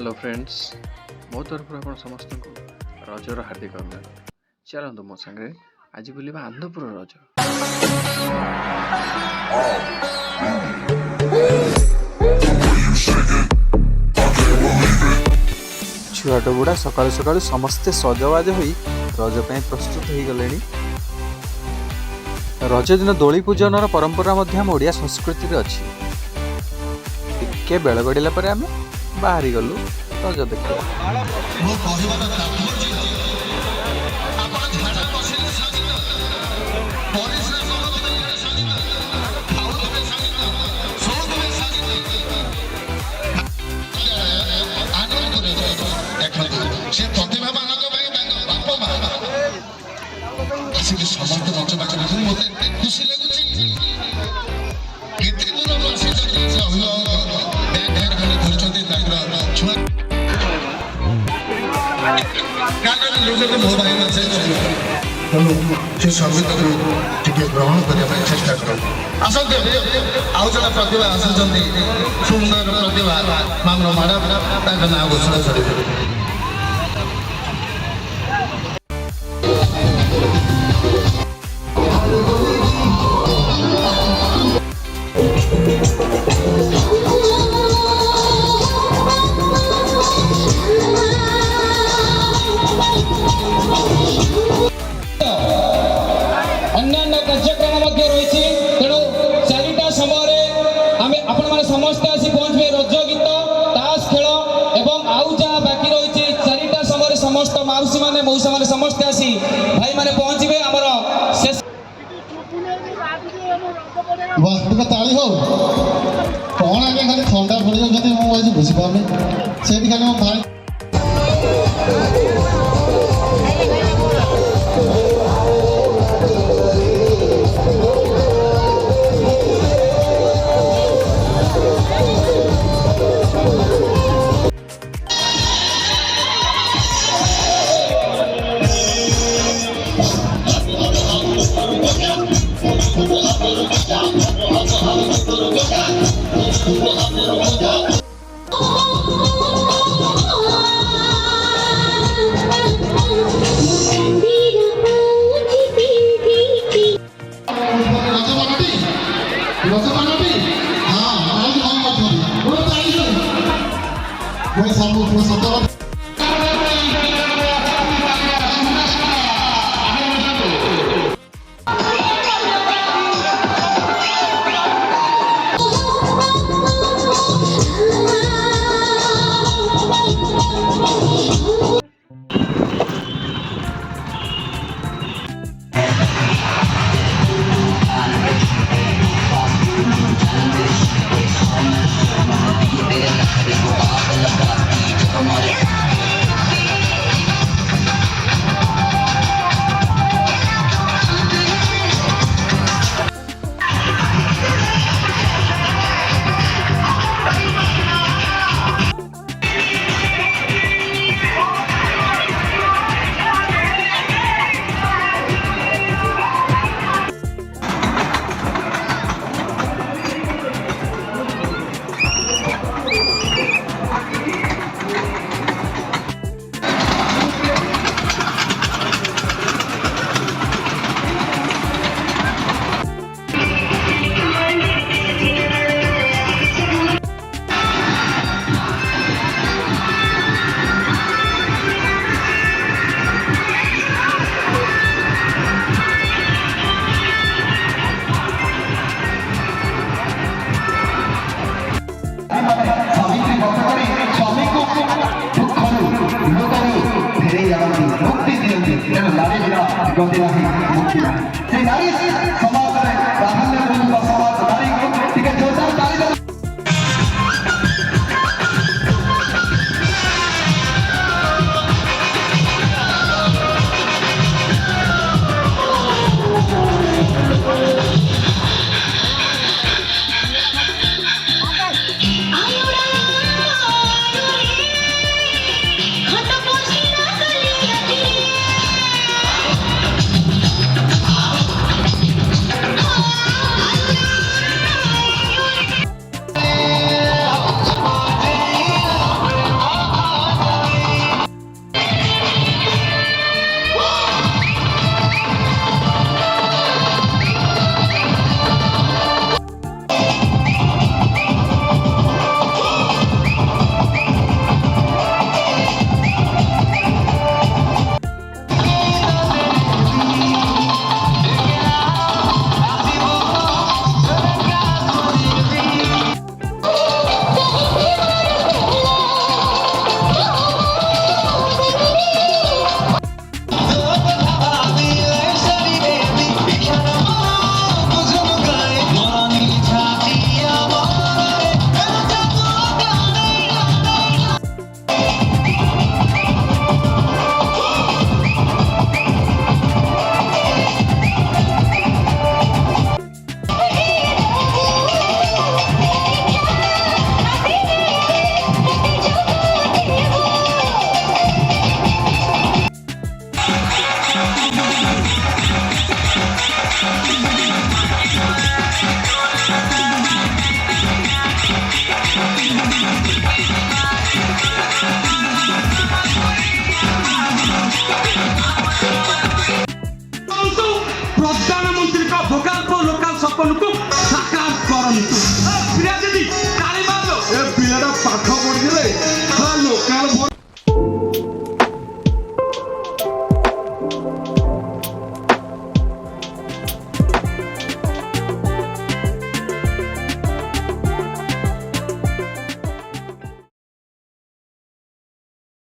Hello friends मो तरफ आप समस्त को रजर हार्दिक अभिनंदन। चलते मो सांगे आज बुलवा आनंदपुर रज। छुआट गुड़ा सकालु सकालु समस्ते सजबाज हो रज पे प्रस्तुत हो गले। रज दिन दोली पूजन परंपरा आम ओडिया संस्कृति अच्छी। टिके बेल गड़ा पर आम बाहरी गलु रज देखा। समस्त मंच पाखे मत खुशी लगुच केते दूर आसी अभिभावक मो भाई से संगीत को ग्रहण करने चेष्टा कर आसते आउ जन प्रतिभा आसुच्च सुंदर प्रतिभा मामला मैडम ना घोषणा कर। अन्य कार्यक्रम रही तेणु 4टा समय समस्ते आसी पहुंचे रज गीत ताश खेल एवं आउ जहाँ बाकी रही 4टा समय समस्त मौसी मैंने मौसा मैंने समस्ते आसी भाई मैंने पहुंचे आमर शेष ताली हो कौन आगे खाली थंडा पड़ जाती बुझीपारे से खाली भाई गति मुक्ति नारी समाज में प्राधान्य समाज नारी को जोरदार ताली ଲୋକ